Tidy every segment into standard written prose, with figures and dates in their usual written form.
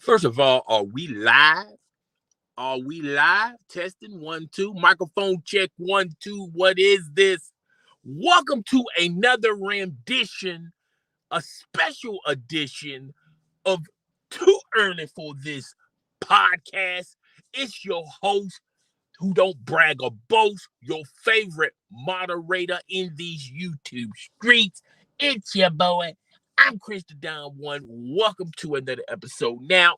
First of all, are we live? Are we live? Testing 1, 2. Microphone check 1, 2. What is this? Welcome to another rendition, a special edition of Too Early for This podcast. It's your host who don't brag or boast, your favorite moderator in these YouTube streets. It's your boy. I'm Krista Don One. Welcome to another episode. Now,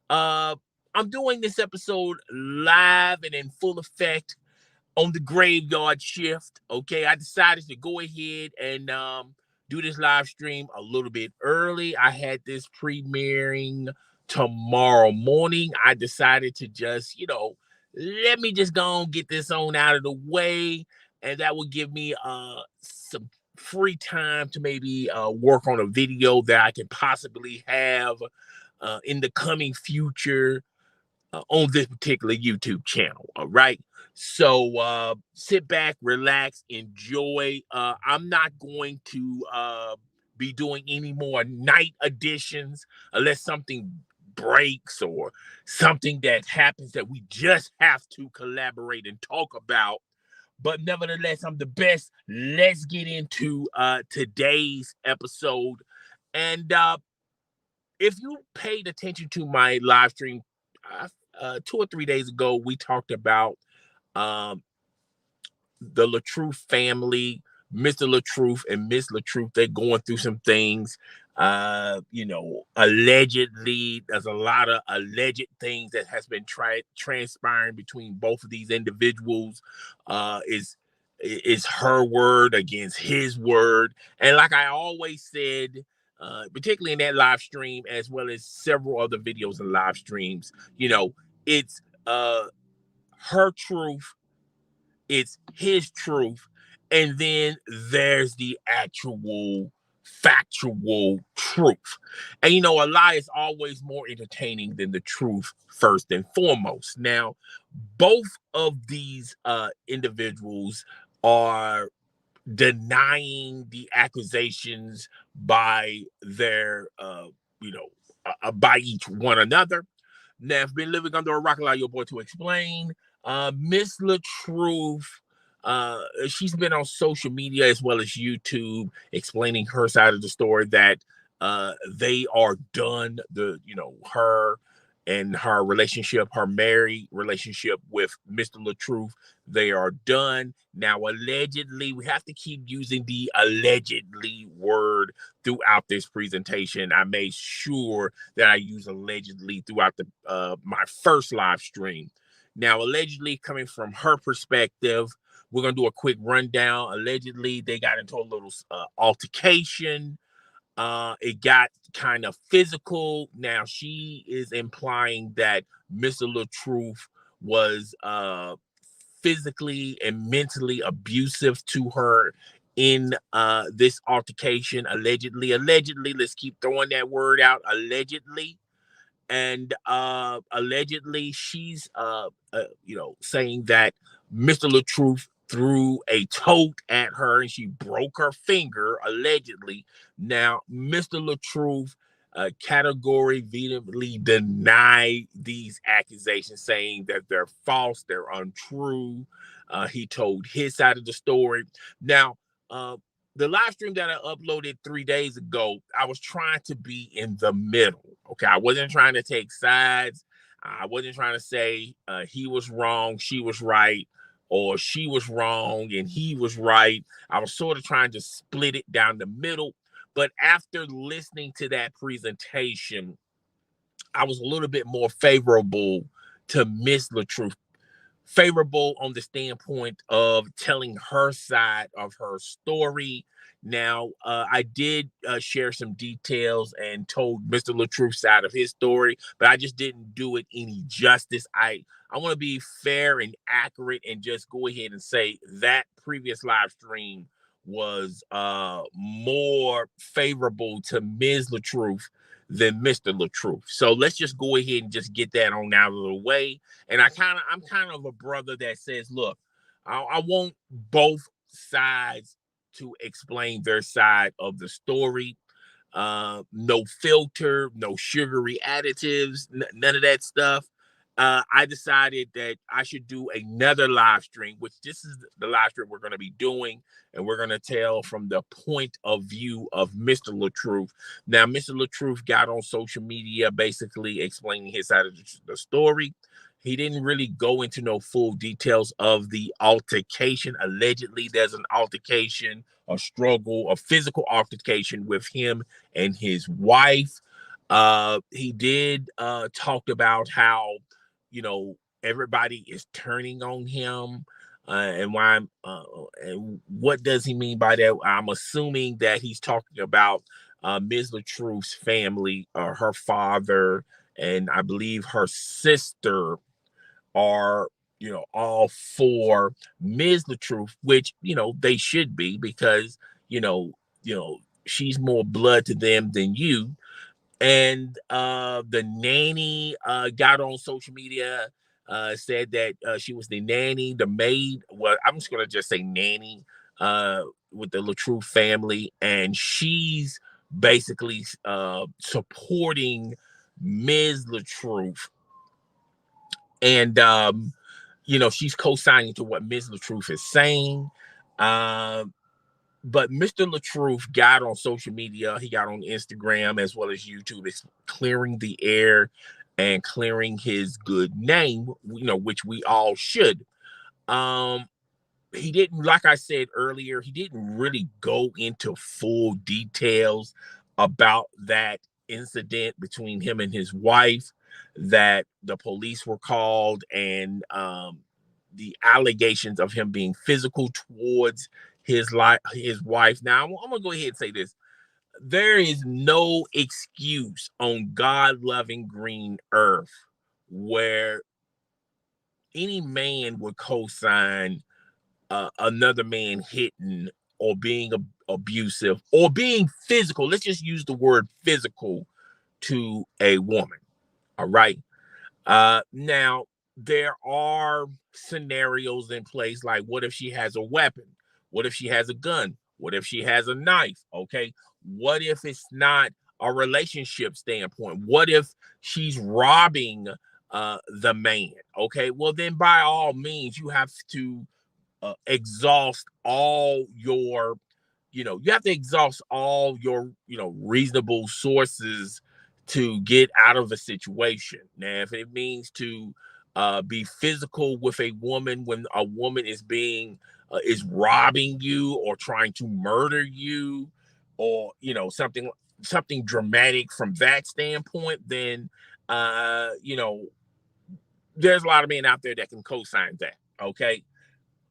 uh, I'm doing this episode live and in full effect on the graveyard shift. Okay, I decided to go ahead and do this live stream a little bit early. I had this premiering tomorrow morning. I decided to just, let me just go and get this on out of the way, and that will give me some free time to maybe work on a video that I can possibly have in the coming future on this particular YouTube channel. All right. So sit back, relax, enjoy. I'm not going to be doing any more night editions unless something breaks or something that happens that we just have to collaborate and talk about. But nevertheless, I'm the best. Let's get into today's episode. And if you paid attention to my live stream 2 or 3 days ago, we talked about um, the Latruth family, Mr. Latruth and Miss Latruth. They're going through some things. Allegedly, there's a lot of alleged things that has been transpiring between both of these individuals. Is her word against his word, and like I always said, particularly in that live stream, as well as several other videos and live streams, it's her truth, it's his truth, and then there's the actual factual truth. And a lie is always more entertaining than the truth, first and foremost. Now, both of these individuals are denying the accusations by their by each one another. Now, if been living under a rock, allow your boy to explain. Miss Latruth, she's been on social media as well as YouTube explaining her side of the story that they are done. Her and her relationship, her married relationship with Mr. Latruth, they are done. Now, allegedly, we have to keep using the allegedly word throughout this presentation. I made sure that I use allegedly throughout my first live stream. Now, allegedly, coming from her perspective, we're going to do a quick rundown. Allegedly, they got into a little altercation. It got kind of physical. Now, she is implying that Mr. Latruth was physically and mentally abusive to her in this altercation. Allegedly, let's keep throwing that word out. Allegedly. And allegedly, she's saying that Mr. Latruth threw a tote at her and she broke her finger, allegedly. Now, Mr. Latruth categorically vehemently denied these accusations, saying that they're false, they're untrue. He told his side of the story. Now, the live stream that I uploaded 3 days ago, I was trying to be in the middle. Okay, I wasn't trying to take sides. I wasn't trying to say he was wrong, she was right, or she was wrong and he was right. I was sort of trying to split it down the middle. But after listening to that presentation, I was a little bit more favorable to Miss Latruth. Favorable on the standpoint of telling her side of her story. Now, I did share some details and told Mr. Latruth's side of his story, but I just didn't do it any justice. I want to be fair and accurate and just go ahead and say that previous live stream was more favorable to Ms. Latruth than Mr. Latruth. So let's just go ahead and just get that on out of the way. And I'm kind of a brother that says, look, I want both sides to explain their side of the story. no filter, no sugary additives, none of that stuff. I decided that I should do another live stream, which this is the live stream we're going to be doing, and we're going to tell from the point of view of Mr. Latruth. Now, Mr. Latruth got on social media basically explaining his side of the story. He didn't really go into no full details of the altercation. Allegedly, there's an altercation, a struggle, a physical altercation with him and his wife. He did talk about how, everybody is turning on him, and why. And what does he mean by that? I'm assuming that he's talking about Ms. Latruth's family, her father, and I believe her sister are, all for Ms. Latruth, which, they should be, because, she's more blood to them than you. And the nanny got on social media, said that she was the nanny, the maid. Well, I'm just gonna just say nanny with the Latruth family, and she's basically supporting Ms. Latruth, and she's co-signing to what Ms. Latruth is saying. But Mr. Latruth got on social media. He got on Instagram as well as YouTube. It's clearing the air and clearing his good name, which we all should. He didn't, like I said earlier, he didn't really go into full details about that incident between him and his wife, that the police were called, and the allegations of him being physical towards his wife. Now, I'm gonna go ahead and say this: there is no excuse on God-loving green earth where any man would co-sign another man hitting or being abusive or being physical. Let's just use the word physical to a woman. All right. Now, there are scenarios in place, like what if she has a weapon? What if she has a gun? What if she has a knife? Okay. What if it's not a relationship standpoint? What if she's robbing the man? Okay. Well, then by all means, you have to exhaust all your, you have to exhaust all your, reasonable sources to get out of a situation. Now, if it means to be physical with a woman when a woman is robbing you or trying to murder you, or something dramatic from that standpoint, then there's a lot of men out there that can co-sign that. Okay.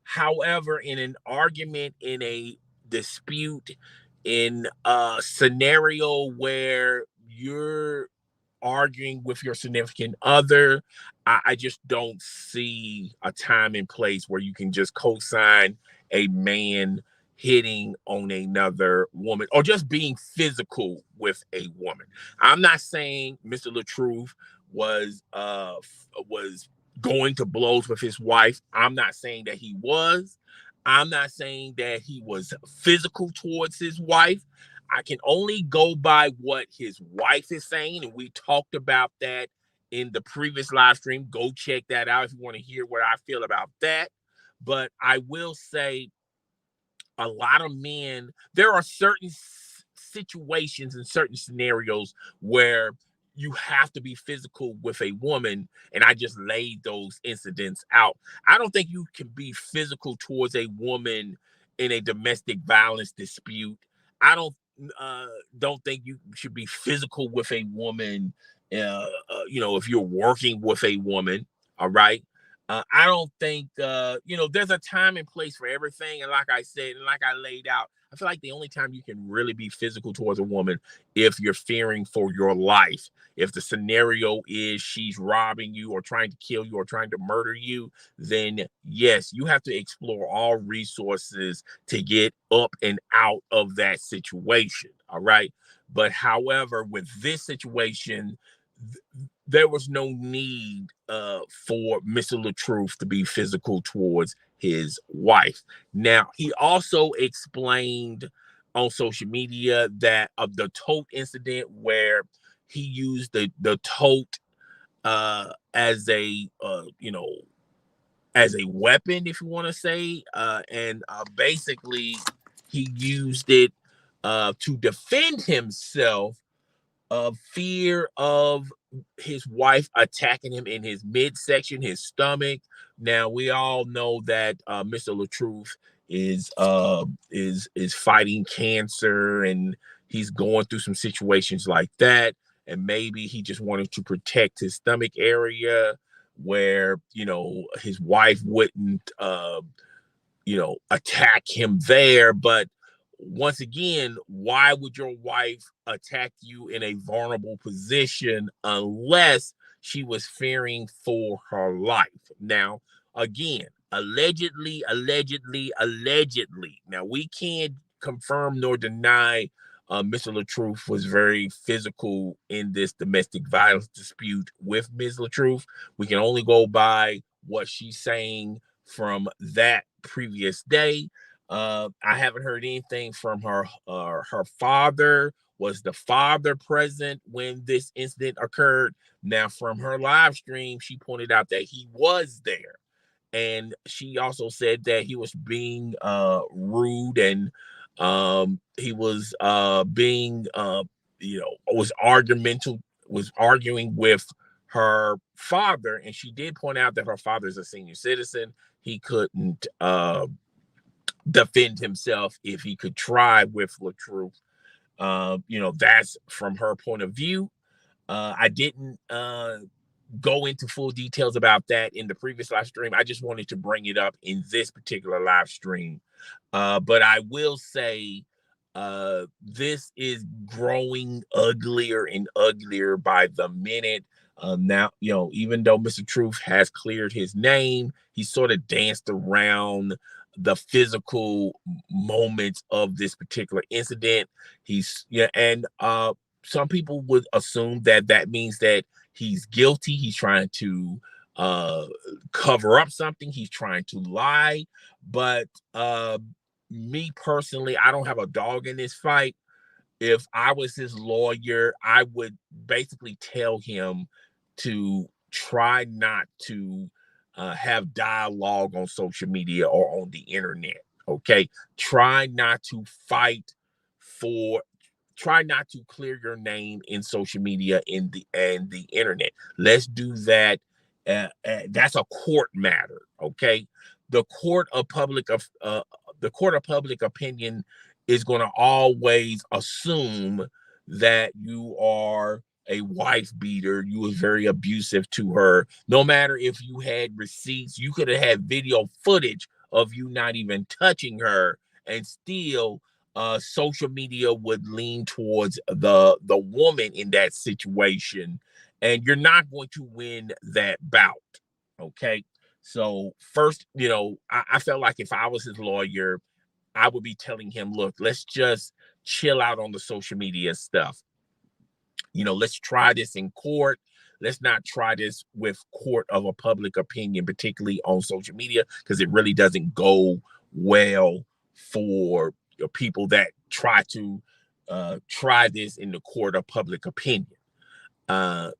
However, in an argument, in a dispute, in a scenario where you're arguing with your significant other, I just don't see a time and place where you can just co-sign a man hitting on another woman or just being physical with a woman. I'm not saying Mr. Latruth was going to blows with his wife. I'm not saying that he was. I'm not saying that he was physical towards his wife. I can only go by what his wife is saying, and we talked about that in the previous live stream. Go check that out if you want to hear what I feel about that. But I will say, a lot of men, there are certain situations and certain scenarios where you have to be physical with a woman, and I just laid those incidents out. I don't think you can be physical towards a woman in a domestic violence dispute. I don't think you should be physical with a woman, if you're working with a woman. All right. I don't think, there's a time and place for everything. And like I said, and like I laid out, I feel like the only time you can really be physical towards a woman, if you're fearing for your life, if the scenario is she's robbing you or trying to kill you or trying to murder you, then yes, you have to explore all resources to get up and out of that situation. All right. But however, with this situation, there was no need for Mr. Latruth to be physical towards his wife. Now, he also explained on social media that of the tote incident where he used the tote as a as a weapon, if you want to say, and basically he used it to defend himself of fear of his wife attacking him in his midsection, his stomach. Now we all know that Mr. Latruth is fighting cancer, and he's going through some situations like that. And maybe he just wanted to protect his stomach area where his wife wouldn't attack him there. But once again, why would your wife attack you in a vulnerable position unless she was fearing for her life? Now, again, allegedly, allegedly, allegedly. Now, we can't confirm nor deny Mr. Latruth was very physical in this domestic violence dispute with Ms. Latruth. We can only go by what she's saying from that previous day. I haven't heard anything from her. Her father, was the father present when this incident occurred? Now, from her live stream, she pointed out that he was there, and she also said that he was being rude, and he was being was argumental, was arguing with her father. And she did point out that her father is a senior citizen. He couldn't defend himself if he could try with Latruth. That's from her point of view. I didn't go into full details about that in the previous live stream. I just wanted to bring it up in this particular live stream. But I will say this is growing uglier and uglier by the minute. Now, even though Mr. Truth has cleared his name, he sort of danced around the physical moments of this particular incident. And some people would assume that that means that he's guilty. He's trying to cover up something. He's trying to lie. But me personally, I don't have a dog in this fight. If I was his lawyer, I would basically tell him to try not to have dialogue on social media or on the internet. Okay. Try not to fight for try not to clear your name in social media in the internet. Let's do that. That's a court matter. Okay. The court of public the court of public opinion is going to always assume that you are a wife beater. You was very abusive to her. No matter if you had receipts, you could have had video footage of you not even touching her, and still social media would lean towards the woman in that situation, and you're not going to win that bout. Okay. So first, I felt like if I was his lawyer, I would be telling him, look, let's just chill out on the social media stuff. Let's try this in court. Let's not try this with court of a public opinion, particularly on social media, because it really doesn't go well for people that try to try this in the court of public opinion.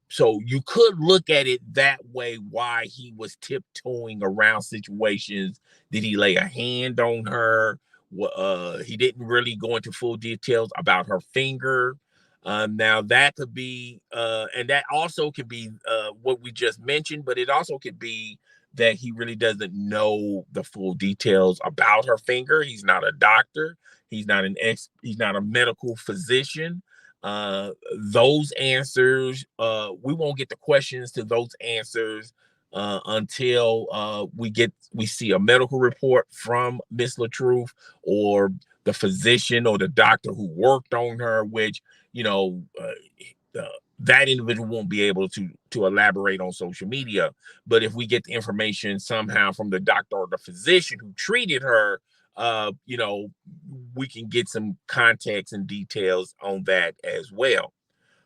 So you could look at it that way, why he was tiptoeing around situations. Did he lay a hand on her? He didn't really go into full details about her finger. Now that could be, and that also could be what we just mentioned, but it also could be that he really doesn't know the full details about her finger. He's not a doctor. He's not he's not a medical physician. Those answers, we won't get the questions to those answers until we see a medical report from Miss Latruth, or the physician or the doctor who worked on her, which that individual won't be able to elaborate on social media. But if we get the information somehow from the doctor or the physician who treated her, we can get some context and details on that as well.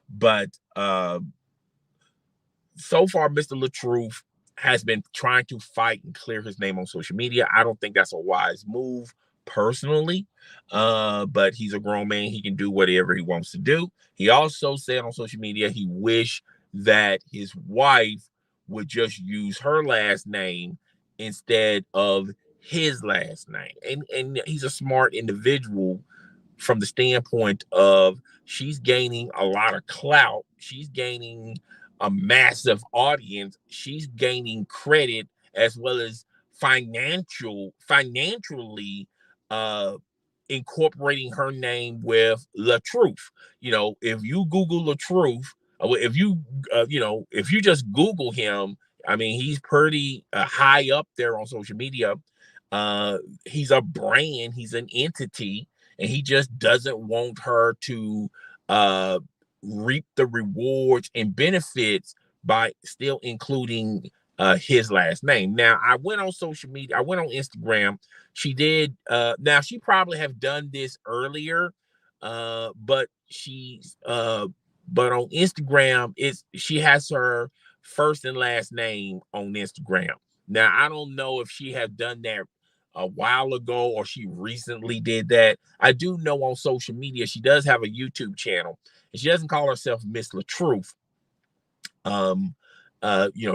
But so far, Mr. Latruth has been trying to fight and clear his name on social media. I don't think that's a wise move personally, but he's a grown man. He can do whatever he wants to do. He also said on social media he wished that his wife would just use her last name instead of his last name. And he's a smart individual from the standpoint of she's gaining a lot of clout. She's gaining a massive audience. She's gaining credit as well as financially uh incorporating her name with Latruth. You know, if you Google Latruth, if you if you just Google him, I mean, he's pretty high up there on social media. He's a brand, he's an entity, and he just doesn't want her to uh reap the rewards and benefits by still including his last name. Now, I went on social media, I went on Instagram. She did now she probably have done this earlier, but she's but on Instagram, she has her first and last name on Instagram. Now, I don't know if she had done that a while ago or she recently did that. I do know on social media she does have a YouTube channel, and she doesn't call herself Miss Latruth.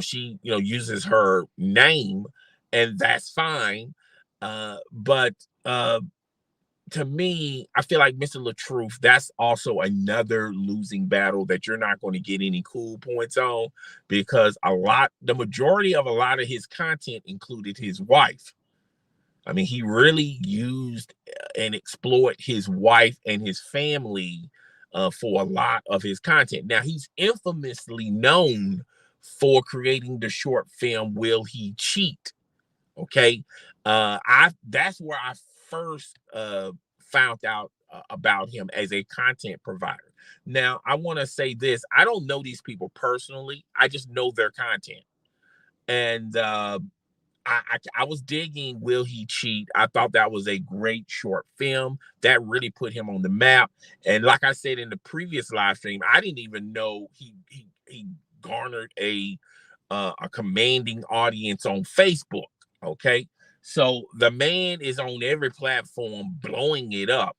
She uses her name, and that's fine. But to me, I feel like Mr. Latruth, that's also another losing battle that you're not going to get any cool points on, because the majority of a lot of his content included his wife. I mean, he really used and explored his wife and his family for a lot of his content. Now, he's infamously known for creating the short film Will He Cheat? Okay. That's where I first found out about him as a content provider. Now, I want to say this. I don't know these people personally. I just know their content. And I was digging Will He Cheat? I thought that was a great short film that really put him on the map. And like I said in the previous live stream, I didn't even know he garnered a commanding audience on Facebook. Okay, so the man is on every platform blowing it up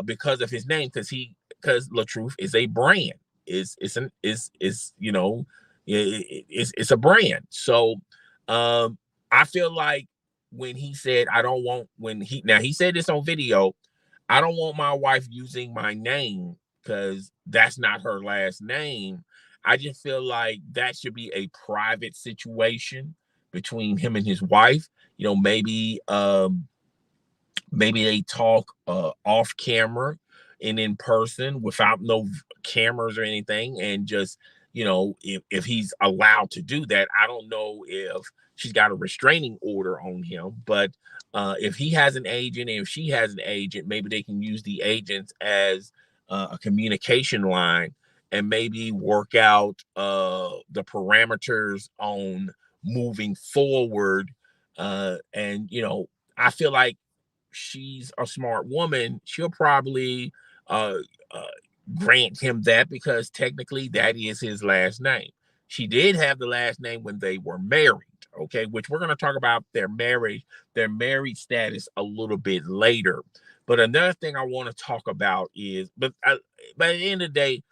because of his name, because Latruth is a brand. It's it's a brand. So I feel like when he said, I don't want, he said this on video, I don't want my wife using my name because that's not her last name. I just feel like that should be a private situation between him and his wife. Maybe they talk off camera and in person without no cameras or anything, and just if he's allowed to do that. I don't know if she's got a restraining order on him, but if he has an agent and if she has an agent, maybe they can use the agents as a communication line and maybe work out the parameters on moving forward. And I feel like she's a smart woman. She'll probably uh, uh, grant him that because technically that is his last name. She did have the last name when they were married, okay, which we're going to talk about their married status a little bit later. But another thing I want to talk about is, but at the end of the day,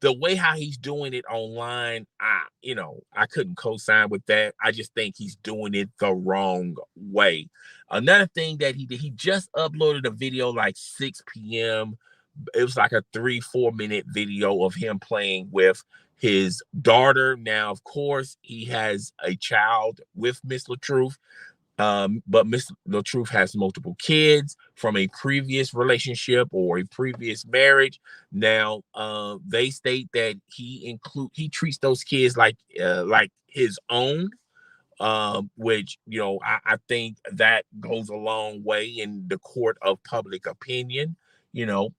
the way how he's doing it online, I couldn't co-sign with that. I just think he's doing it the wrong way. Another thing that he did, he just uploaded a video like 6 p.m. It was like a 3-4 minute video of him playing with his daughter. Now, of course, he has a child with Miss Latruth. But Miss Latruth has multiple kids from a previous relationship or a previous marriage. Now, they state that he treats those kids like his own, which I think that goes a long way in the court of public opinion. You know,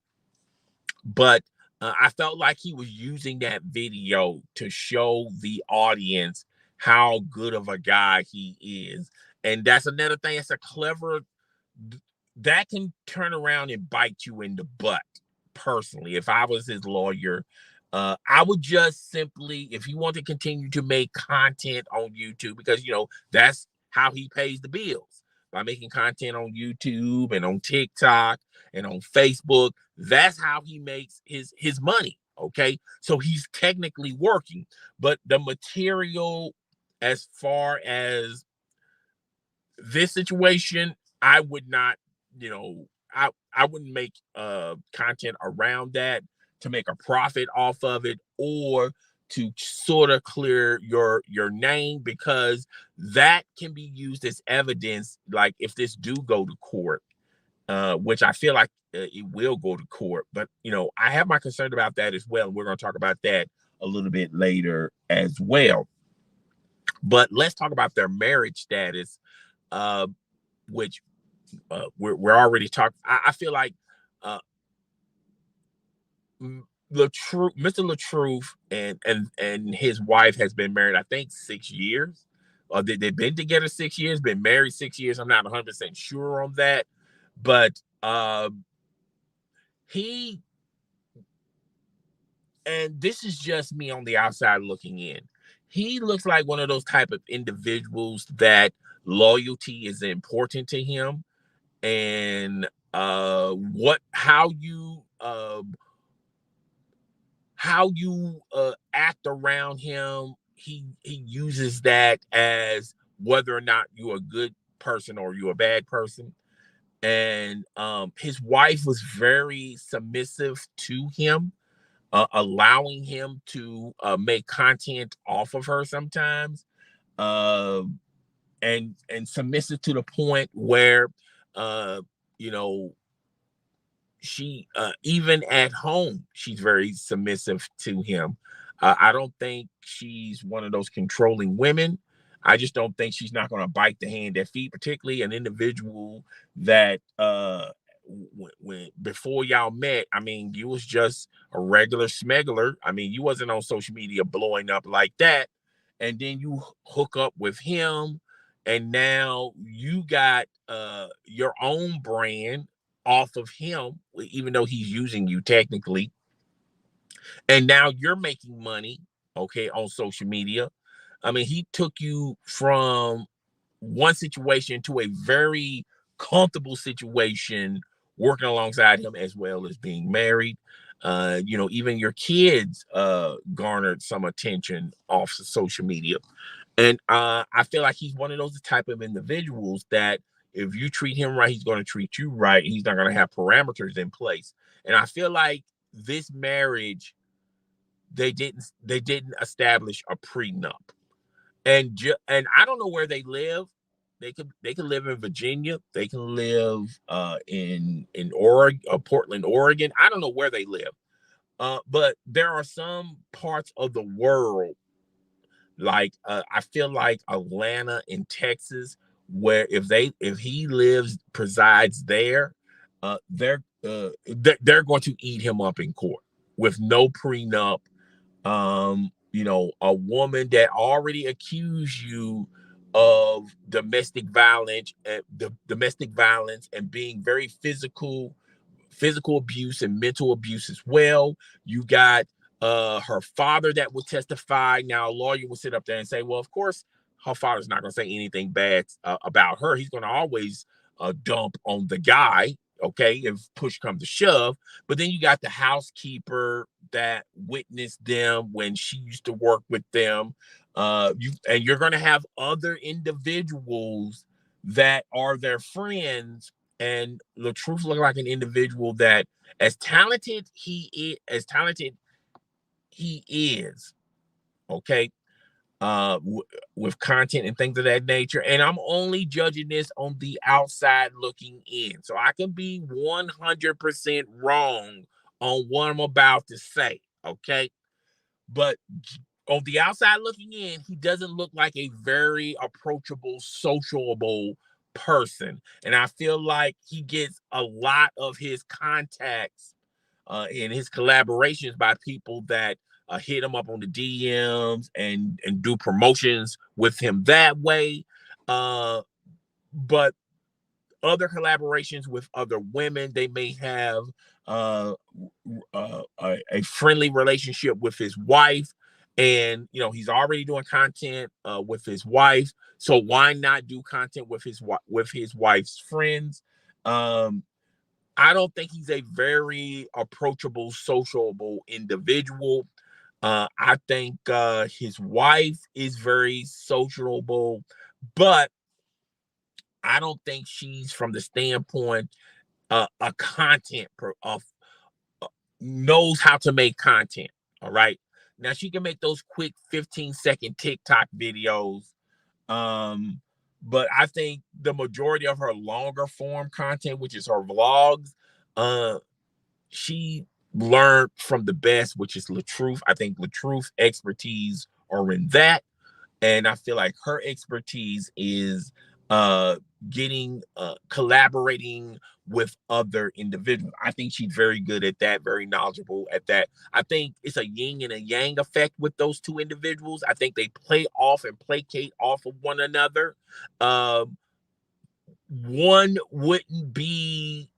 but I felt like he was using that video to show the audience how good of a guy he is. And that's another thing. It's a clever, that can turn around and bite you in the butt. Personally, if I was his lawyer, I would just simply, if you want to continue to make content on YouTube, because that's how he pays the bills. by making content on YouTube and on TikTok and on Facebook. That's how he makes his money. Okay, so he's technically working, but the material, as far as this situation, I would not, I wouldn't make content around that to make a profit off of it, or to sort of clear your name, because that can be used as evidence, like if this do go to court, which I feel like it will go to court. But I have my concern about that as well, and we're going to talk about that a little bit later as well. But let's talk about their marriage status, uh, which we're already talking. I feel like uh, Latruth, Mr. Latruth, and his wife has been married, I think, 6 years. They've been together 6 years, been married 6 years. I'm not 100% sure on that, but he, and this is just me on the outside looking in, he looks like one of those type of individuals that loyalty is important to him, and how you act around him, he uses that as whether or not you're a good person or you're a bad person. And his wife was very submissive to him, allowing him to make content off of her sometimes, uh, and submissive to the point where uh, you know she, even at home, she's very submissive to him. I don't think she's one of those controlling women. I just don't think she's not going to bite the hand that feeds, particularly an individual that when before y'all met, I mean, you was just a regular smuggler. I mean, you wasn't on social media blowing up like that, and then you hook up with him, and now you got your own brand off of him, even though he's using you technically. And now you're making money, okay, on social media. I mean, he took you from one situation to a very comfortable situation, working alongside him as well as being married. Even your kids garnered some attention off of social media. And I feel like he's one of those type of individuals that if you treat him right, he's going to treat you right. He's not going to have parameters in place. And I feel like this marriage, they didn't establish a prenup. And I don't know where they live. They could live in Virginia. They can live in Oregon, Portland, Oregon. I don't know where they live. But there are some parts of the world, like I feel like Atlanta in Texas, where if he presides there, they're going to eat him up in court with no prenup. A woman that already accused you of domestic violence and being very physical abuse and mental abuse as well. You got her father that will testify. Now, a lawyer will sit up there and say, well, of course, her father's not going to say anything bad about her. He's going to always dump on the guy, okay, if push comes to shove. But then you got the housekeeper that witnessed them when she used to work with them. You're going to have other individuals that are their friends. And Latruth looked like an individual that, as talented he is, okay, with content and things of that nature. And I'm only judging this on the outside looking in, so I can be 100% wrong on what I'm about to say, okay? But on the outside looking in, he doesn't look like a very approachable, sociable person. And I feel like he gets a lot of his contacts in his collaborations by people that hit him up on the DMs and do promotions with him that way. But other collaborations with other women, they may have a friendly relationship with his wife, And he's already doing content with his wife, so why not do content with his wife's friends? I don't think he's a very approachable, sociable individual. I think his wife is very sociable, but I don't think she's from the standpoint a content of knows how to make content. All right. Now she can make those quick 15-second TikTok videos. But I think the majority of her longer form content, which is her vlogs, she learned from the best, which is Latruth. I think Latruth's expertise are in that. And I feel like her expertise is collaborating with other individuals. I think she's very good at that, very knowledgeable at that. I think it's a yin and a yang effect with those two individuals. I think they play off and placate off of one another. One wouldn't be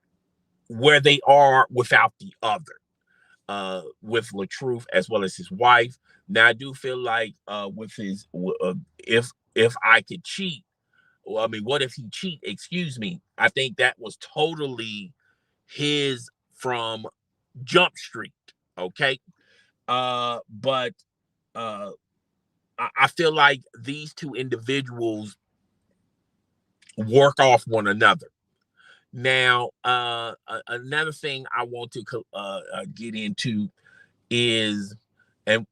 where they are without the other, with Latruth as well as his wife. Now I do feel like with his if I could cheat, well, I mean, what if he cheat? Excuse me. I think that was totally his from Jump Street. Okay. But I feel like these two individuals work off one another. Now, another thing I want to get into is, and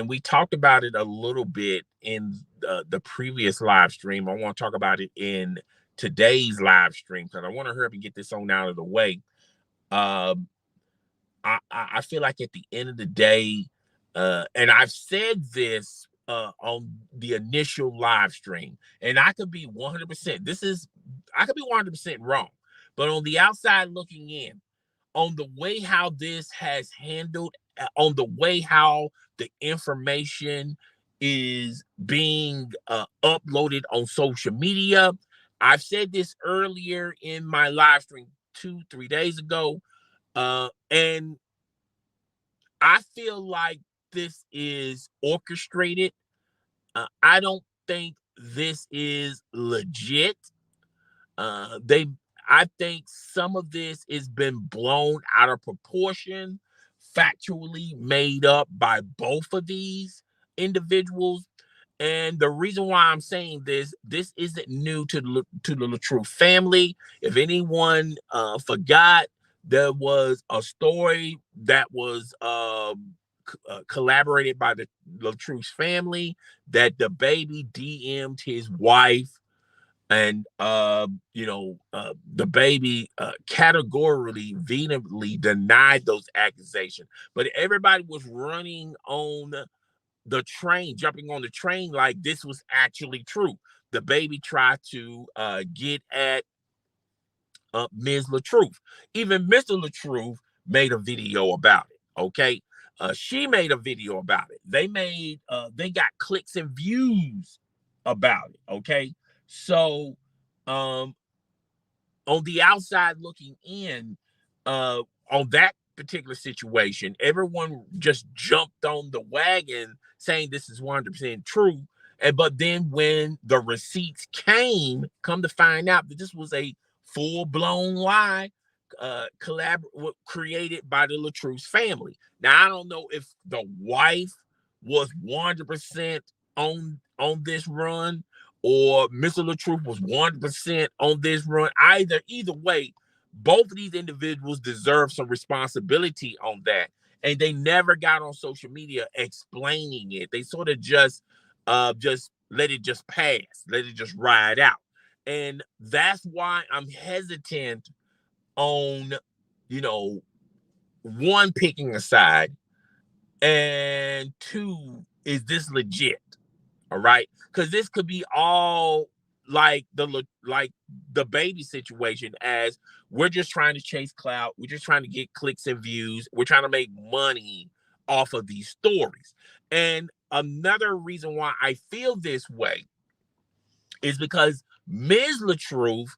we talked about it a little bit in the previous live stream. I want to talk about it in today's live stream because I want to hurry up and get this on out of the way. I feel like at the end of the day, and I've said this on the initial live stream, and I could be 100%. I could be 100% wrong, but on the outside looking in, on the way how this has handled, on the way how the information is being uploaded on social media. I've said this earlier in my live stream 2-3 days ago, and I feel like this is orchestrated. I don't think this is legit. I think some of this has been blown out of proportion, factually made up by both of these individuals. And the reason why I'm saying this isn't new to the Latruth family. If anyone forgot, there was a story that was collaborated by the Latruth family that the baby DM'd his wife, and the baby categorically, vehemently denied those accusations. But everybody was running on the train, jumping on the train like this was actually true. The baby tried to get at Ms. Latruth. Even Mr. Latruth made a video about it. Okay. She made a video about it. They got clicks and views about it. Okay. So on the outside looking in, on that particular situation, everyone just jumped on the wagon saying this is 100% true. But then when the receipts come to find out that this was a full-blown lie, created by the Latruth family. Now I don't know if the wife was 100% on this run, or Mr. Latruth was 100% on this run. Either way, both of these individuals deserve some responsibility on that. And they never got on social media explaining it. They sort of just let it just pass, let it just ride out. And that's why I'm hesitant on, one, picking a side, and two, is this legit? All right, because this could be all like the baby situation, as we're just trying to chase clout, we're just trying to get clicks and views, we're trying to make money off of these stories. And another reason why I feel this way is because Ms. Latruth,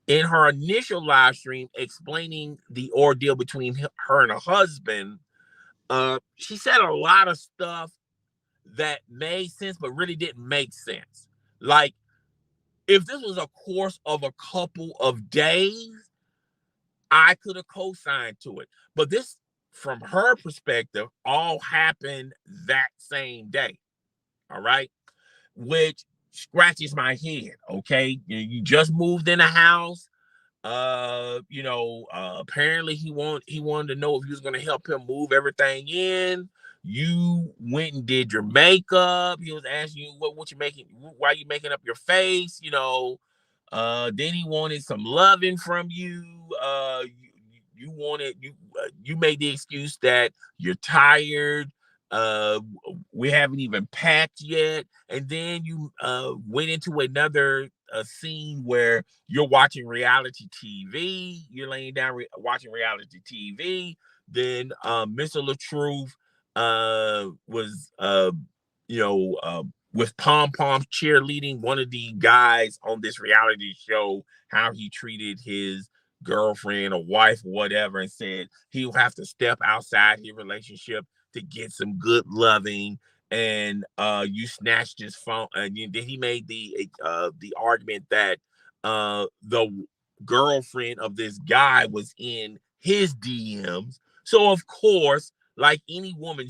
in her initial live stream explaining the ordeal between her and her husband, she said a lot of stuff that made sense, but really didn't make sense. Like, if this was a course of a couple of days, I could have co-signed to it. But this, from her perspective, all happened that same day. All right. Which scratches my head. Okay. You just moved in a house. Apparently he wanted to know if you was gonna help him move everything in. You went and did your makeup. He was asking you what you making, why you making up your face, then he wanted some loving from you. You wanted you made the excuse that you're tired. Uh, we haven't even packed yet, and then you went into another scene where you're watching reality TV. You're laying down watching reality TV. Then Mr. Latruth was with pom poms cheerleading one of the guys on this reality show, how he treated his girlfriend or wife or whatever, and said he'll have to step outside his relationship to get some good loving. And you snatched his phone, and then he made the argument that the girlfriend of this guy was in his DMs. So of course, like any woman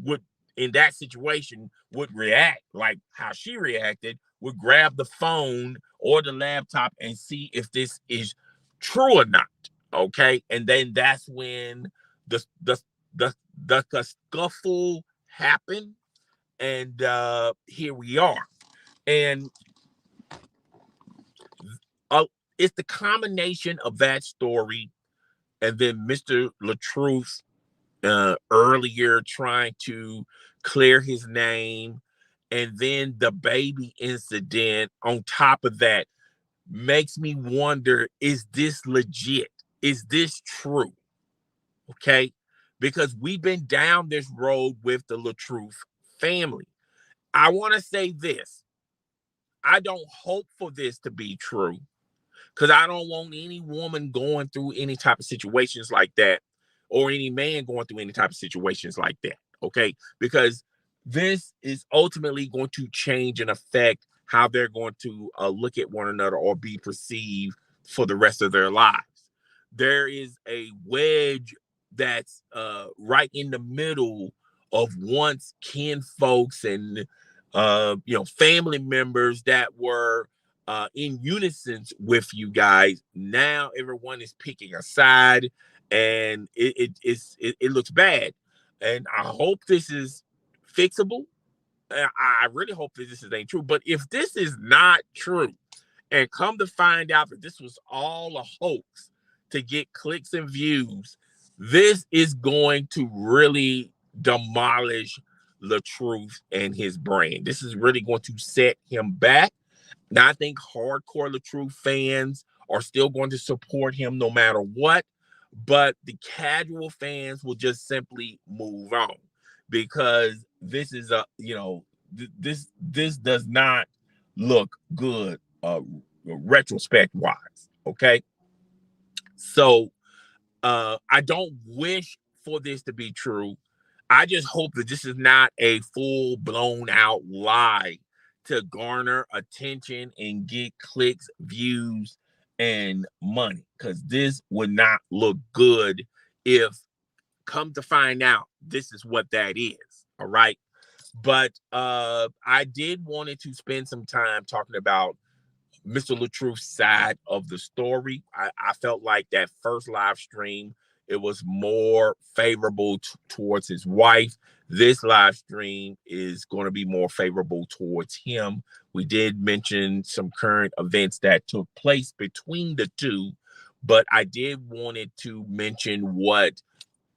would in that situation would react, like how she reacted, would grab the phone or the laptop and see if this is true or not. Okay. And then that's when the the the scuffle happened. And here we are. And uh, it's the combination of that story and then Mr. Latruth earlier trying to clear his name, and then the baby incident on top of that makes me wonder, is this legit? Is this true? Okay. Because we've been down this road with the Latruth family. I want to say this. I don't hope for this to be true, because I don't want any woman going through any type of situations like that, or any man going through any type of situations like that. Okay. Because this is ultimately going to change and affect how they're going to look at one another or be perceived for the rest of their lives. There is a wedge that's right in the middle of once kin folks and family members that were in unison with you guys. Now everyone is picking a side, and it looks bad. And I hope this is fixable. I really hope that this ain't true. But if this is not true, and come to find out that this was all a hoax to get clicks and views, this is going to really demolish Latruth and his brand. This is really going to set him back. Now, I think hardcore Latruth fans are still going to support him no matter what, but the casual fans will just simply move on, because this is this does not look good retrospect wise. Okay. So I don't wish for this to be true. I just hope that this is not a full blown out lie to garner attention and get clicks, views, and money, because this would not look good if, come to find out, this is what that is. All right. But I did wanted to spend some time talking about Mr. Latruth's side of the story. I felt like that first live stream, it was more favorable towards his wife. This live stream is going to be more favorable towards him. We did mention some current events that took place between the two, but I did wanted to mention what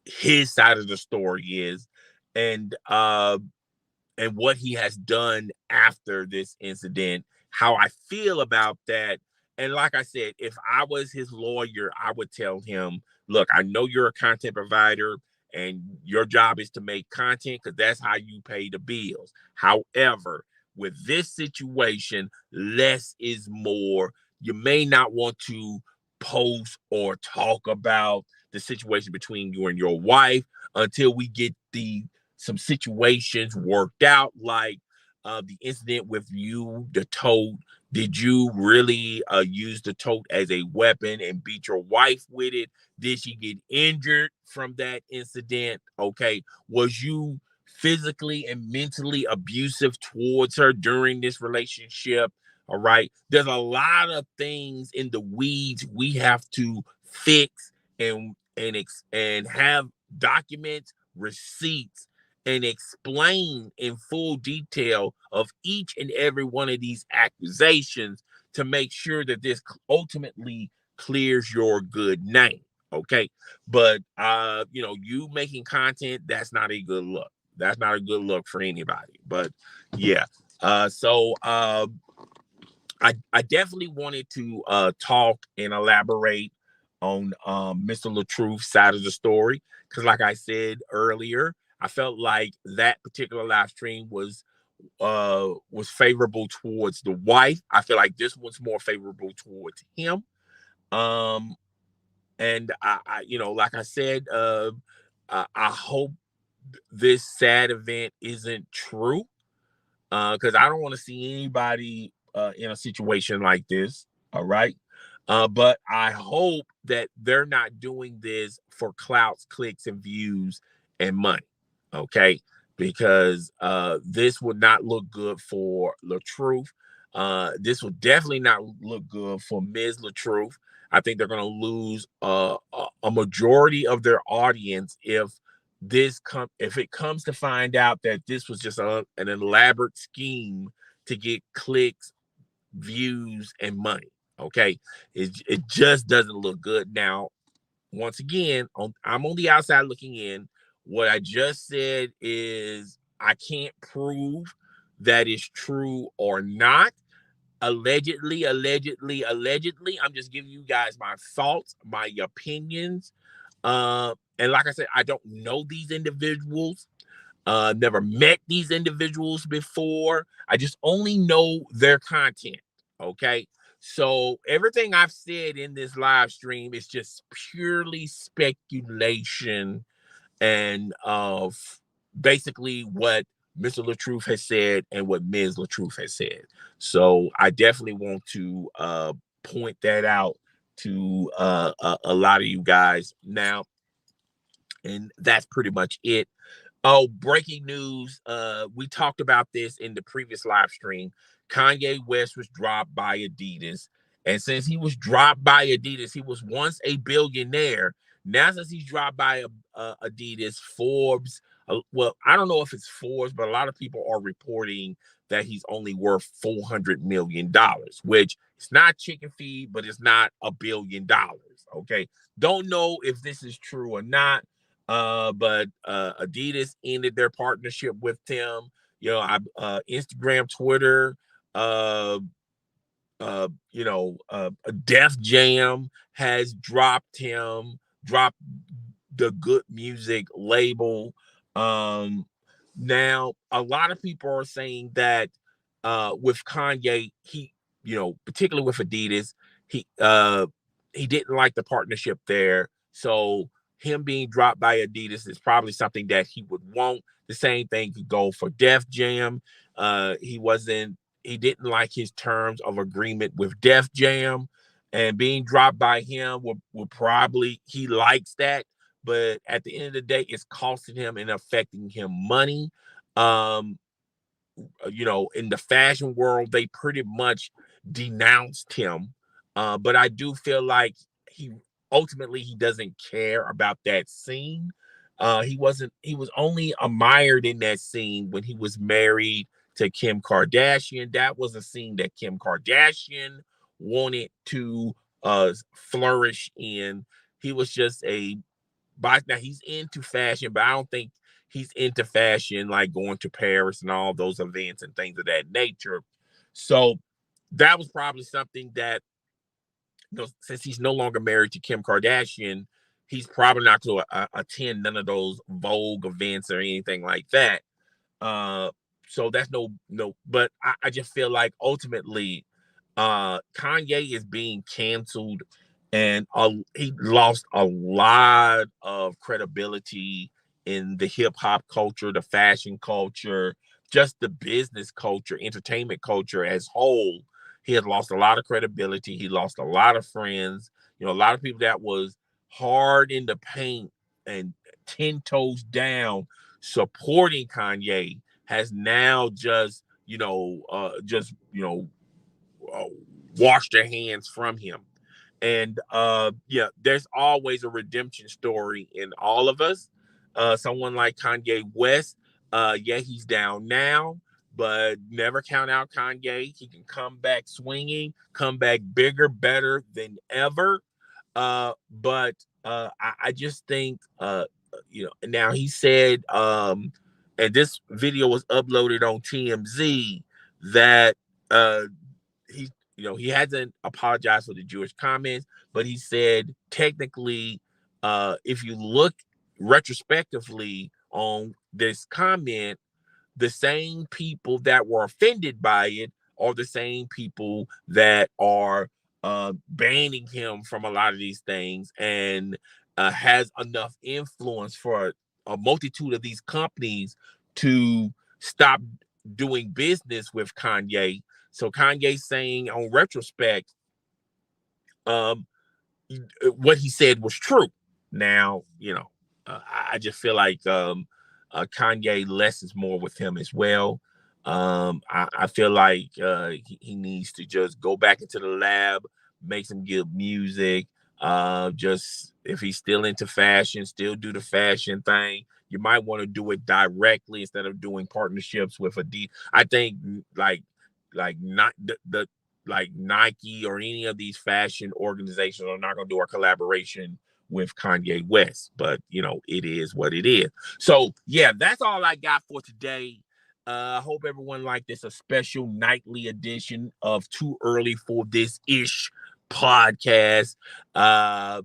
his side of the story is, and what he has done after this incident, how I feel about that. And like I said, if I was his lawyer, I would tell him, look, I know you're a content provider and your job is to make content because that's how you pay the bills. However, with this situation, less is more. You may not want to post or talk about the situation between you and your wife until we get the some situations worked out, like the incident with you, the tote. Did you really use the tote as a weapon and beat your wife with it? Did she get injured from that incident? Okay. Was you physically and mentally abusive towards her during this relationship? All right. There's a lot of things in the weeds we have to fix and have documents, receipts, and explain in full detail of each and every one of these accusations to make sure that this ultimately clears your good name. Okay. But you making content, that's not a good look. That's not a good look for anybody. But yeah. I definitely wanted to talk and elaborate on Mr. Latruth's side of the story, because like I said earlier, I felt like that particular live stream was favorable towards the wife. I feel like this one's more favorable towards him. Um and like I said, I hope this sad event isn't true, because I don't want to see anybody in a situation like this. All right. But I hope that they're not doing this for clouts, clicks, and views and money. Okay. Because this would not look good for Latruth. This would definitely not look good for Ms. Latruth. I think they're going to lose a majority of their audience if it comes to find out that this was just an elaborate scheme to get clicks, views, and money. Okay, it just doesn't look good. Now, once again, I'm on the outside looking in. What I just said is I can't prove that is true or not. Allegedly, allegedly, allegedly. I'm just giving you guys my thoughts, my opinions. And like I said, I don't know these individuals. Never met these individuals before. I just only know their content. Okay. So everything I've said in this live stream is just purely speculation and of basically what Mr. Latruth has said and what Ms. Latruth has said. So I definitely want to point that out to a lot of you guys now. And that's pretty much it. Oh, breaking news. We talked about this in the previous live stream. Kanye West was dropped by Adidas. And since he was dropped by Adidas, he was once a billionaire. Now, since he's dropped by Adidas, Forbes, well, I don't know if it's Forbes, but a lot of people are reporting that he's only worth $400 million, which it's not chicken feed, but it's not $1 billion. Okay. Don't know if this is true or not. But Adidas ended their partnership with him. Instagram, Twitter, uh, Def Jam has dropped the Good Music label. Now a lot of people are saying that with Kanye, particularly with Adidas, he didn't like the partnership there. So him being dropped by Adidas is probably something that he would want. The same thing could go for Def Jam. He didn't like his terms of agreement with Def Jam, and being dropped by him will probably, he likes that, but at the end of the day, it's costing him and affecting him money. Um, in the fashion world, they pretty much denounced him. But I do feel like he doesn't care about that scene. He was only admired in that scene when he was married to Kim Kardashian. That was a scene that Kim Kardashian wanted to flourish in. He was just now he's into fashion, but I don't think he's into fashion like going to Paris and all those events and things of that nature. So that was probably something that, since he's no longer married to Kim Kardashian, he's probably not going to attend none of those Vogue events or anything like that. So that's but I just feel like ultimately Kanye is being canceled, and he lost a lot of credibility in the hip hop culture, the fashion culture, just the business culture, entertainment culture as whole. He had lost a lot of credibility. He lost a lot of friends. You know, a lot of people that was hard in the paint and 10 toes down supporting Kanye has now uh, washed their hands from him. And yeah, there's always a redemption story in all of us. Someone like Kanye West, yeah, he's down now, but never count out Kanye. He can come back swinging, come back bigger, better than ever. But I just think, now he said, and this video was uploaded on TMZ, that uh, he he hasn't apologized for the Jewish comments, but he said technically, if you look retrospectively on this comment, the same people that were offended by it are the same people that are banning him from a lot of these things, and has enough influence for a multitude of these companies to stop doing business with Kanye. So Kanye's saying on retrospect, um, what he said was true. Now, I just feel like Kanye less is more with him as well. I feel like he needs to just go back into the lab, make some good music. Just if he's still into fashion, still do the fashion thing. You might want to do it directly instead of doing partnerships with a D. I think not the like Nike or any of these fashion organizations are not going to do a collaboration with Kanye West, but it is what it is. So yeah, that's all I got for today. I hope everyone liked this, a special nightly edition of Too Early for This Ish podcast. And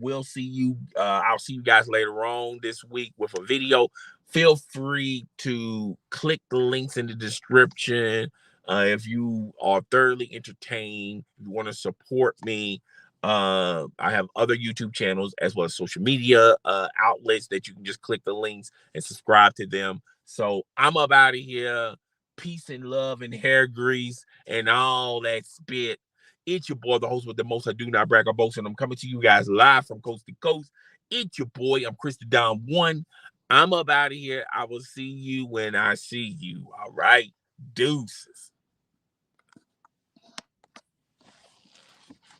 we'll see you. I'll see you guys later on this week with a video. Feel free to click the links in the description. If you are thoroughly entertained, you want to support me, I have other YouTube channels as well as social media outlets that you can just click the links and subscribe to them. So I'm up out of here. Peace and love and hair grease and all that spit. It's your boy, the host with the most. I do not brag or boast, and I'm coming to you guys live from coast to coast. It's your boy. I'm Chris the Don One. I'm up out of here. I will see you when I see you. All right. Deuces.